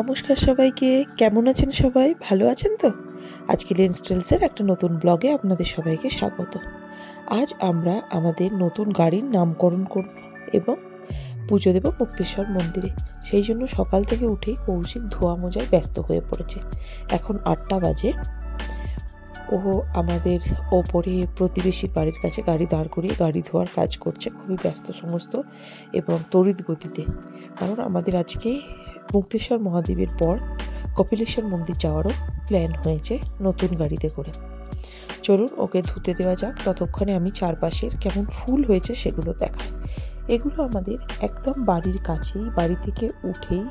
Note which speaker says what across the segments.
Speaker 1: নমস্কার সবাইকে, কেমন আছেন সবাই? ভালো আছেন তো? আজকে লেন্স টেলসের একটা নতুন ব্লগে আপনাদের সবাইকে স্বাগত। আজ আমরা আমাদের নতুন গাড়ির নামকরণ করব এবং পুজো দেব মুক্তেশ্বর মন্দিরে। সেই জন্য সকাল থেকে উঠেই কৌশিক ধোয়া মোজায় ব্যস্ত হয়ে পড়েছে। এখন 8টা বাজে। ও আমাদের ওপরে প্রতিবেশীর বাড়ির কাছে গাড়ি দাঁড় করিয়ে গাড়ি ধোয়ার কাজ করছে, খুবই ব্যস্ত সমস্ত এবং তড়িৎ গতিতে। কারণ আমাদের আজকে মুক্তেশ্বর মহাদেবের পর কপিলেশ্বর মন্দির যাওয়ারও প্ল্যান হয়েছে নতুন গাড়িতে করে। চলুন ওকে ধুতে দেওয়া যাক, ততক্ষণে আমি চারপাশের কেমন ফুল হয়েছে সেগুলো দেখাই। এগুলো আমাদের একদম বাড়ির কাছেই, বাড়ি থেকে উঠেই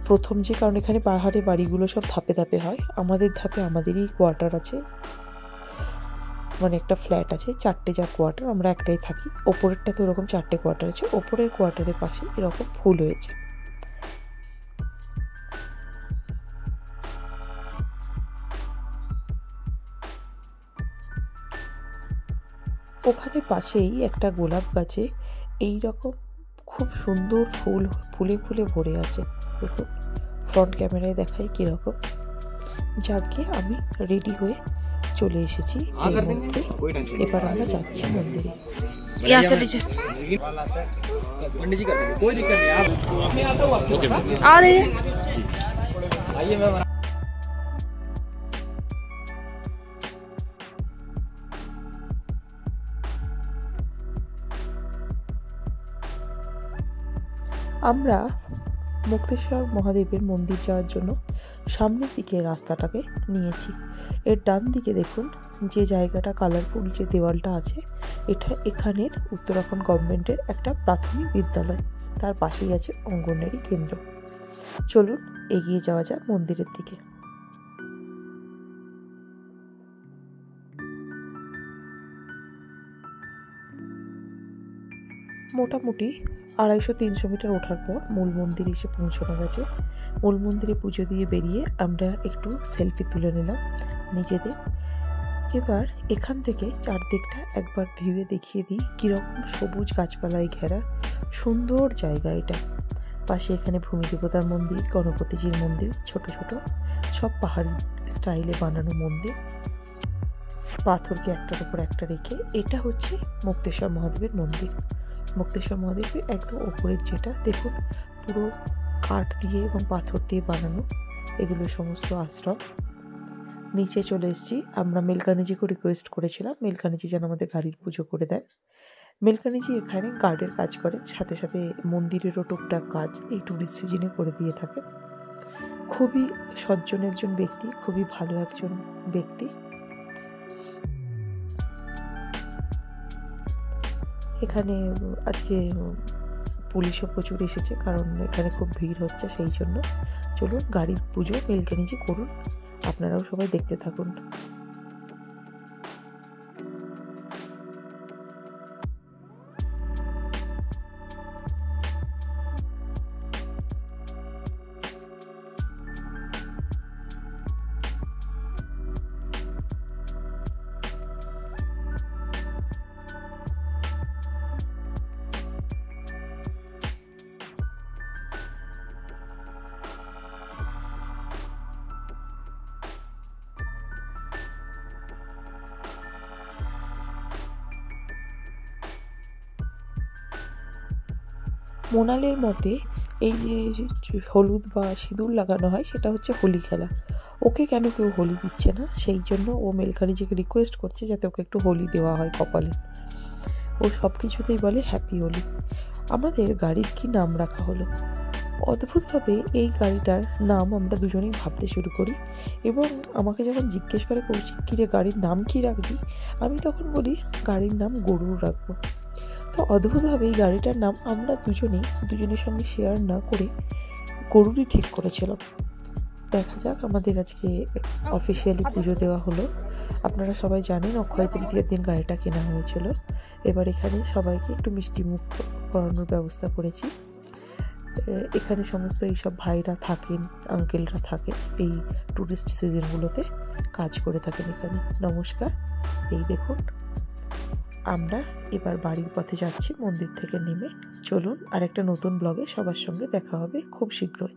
Speaker 1: প্রথম যে, কারণ এখানে পাহাড়ে বাড়িগুলো সব ধাপে ধাপে হয়, আমাদের ধাপে আমাদেরই কোয়ার্টার আছে, মানে একটা ফ্ল্যাট আছে, 4টে যা কোয়ার্টার, আমরা একটাই থাকি। ওপরেরটাতে ওরকম 4টে কোয়ার্টার আছে, ওপরের কোয়ার্টারের পাশে এরকম ফুল হয়েছে। ওখানে পাশেই একটা গোলাপ গাছে এই রকম খুব সুন্দর ফুল ফুলে ফুলে ভরে আছে। দেখুন ফ্রন্ট ক্যামেরায় দেখাই কীরকম। যাকে আমি রেডি হয়ে চলে এসেছি এর মধ্যে। এবার আমরা যাচ্ছি মন্দিরে। আমরা মুক্তেশ্বর মহাদেবের মন্দির যাওয়ার জন্য সামনের দিকে রাস্তাটাকে নিয়েছি। এর ডান দিকে দেখুন যে জায়গাটা কালারফুল, যে দেওয়ালটা আছে, এটা এখানের উত্তরাখণ্ড গভর্নমেন্টের একটা প্রাথমিক বিদ্যালয়, তার পাশেই আছে অঙ্গনওয়াড়ি কেন্দ্র। চলুন এগিয়ে যাওয়া যাক মন্দিরের দিকে। মোটামুটি 250-300 মিটার ওঠার পর মূল মন্দিরে এসে পৌঁছানো গেছে। মূল মন্দিরে পুজো দিয়ে বেরিয়ে আমরা একটু সেলফি তুলে নিলাম নিজেদের। এবার এখান থেকে চারদিকটা একবার ভিউয়ে দেখিয়ে দিই কীরকম সবুজ গাছপালায় ঘেরা সুন্দর জায়গা এটা। পাশে এখানে ভূমি দেবতার মন্দির, গণপতিজির মন্দির, ছোট ছোট সব পাহাড়ি স্টাইলে বানানো মন্দির, পাথরকে একটার উপর একটা রেখে। এটা হচ্ছে মুক্তেশ্বর মহাদেবের মন্দির। মুক্তেশ্বর মহাদেবের একদম ওপরের যেটা দেখুন, পুরো কাঠ দিয়ে এবং পাথর দিয়ে বানানো, এগুলো সমস্ত আশ্রম। নিচে চলে এসেছি আমরা। মেলকানিজিকে রিকোয়েস্ট করেছিলাম মেলকানিজি যেন আমাদের গাড়ির পুজো করে দেন। মেলকানিজি এখানে গার্ডের কাজ করেন, সাথে সাথে মন্দিরেরও টুকটাক কাজ এই ট্যুরিস্ট সিজনে করে দিয়ে থাকেন। খুবই সজ্জন একজন ব্যক্তি, খুবই ভালো একজন ব্যক্তি। এখানে আজকে পুলিশও প্রচুর এসেছে, কারণ এখানে খুব ভিড় হচ্ছে, সেই জন্য। চলুন গাড়ির পুজো মেলকানিজি করুন, আপনারাও সবাই দেখতে থাকুন। মোনালের মতে এই যে হলুদ বা সিঁদুর লাগানো হয়, সেটা হচ্ছে হোলি খেলা। ওকে কেন কেউ হোলি দিচ্ছে না, সেই জন্য ও মেলকানিজিকে রিকোয়েস্ট করছে যাতে ওকে একটু হোলি দেওয়া হয় কপালে। ও সব কিছুতেই বলে হ্যাপি হোলি। আমাদের গাড়ির কি নাম রাখা হলো? অদ্ভুতভাবে এই গাড়িটার নাম আমরা দুজনেই ভাবতে শুরু করি, এবং আমাকে যখন জিজ্ঞেস করে কৌশিক কিরে গাড়ির নাম কি রাখবি, আমি তখন বলি গাড়ির নাম গরুর রাখবো। তো অদ্ভুতভাবে এই গাড়িটার নাম আমরা দুজনের সঙ্গে শেয়ার না করে গরুরই ঠিক করেছিলাম। দেখা যাক, আমাদের আজকে অফিসিয়ালি পুজো দেওয়া হলো। আপনারা সবাই জানেন অক্ষয় তৃতীয়ার দিন গাড়িটা কেনা হয়েছিল। এবার এখানে সবাইকে একটু মিষ্টি মুখ করানোর ব্যবস্থা করেছি। এখানে সমস্ত এইসব ভাইরা থাকেন, আঙ্কেলরা থাকেন, এই ট্যুরিস্ট সিজনগুলোতে কাজ করে থাকেন এখানে। নমস্কার। এই দেখুন আমরা এবার বাড়ির পথে যাচ্ছি মন্দির থেকে নেমে। চলুন আরেকটা নতুন ব্লগে সবার সঙ্গে দেখা হবে খুব শীঘ্রই।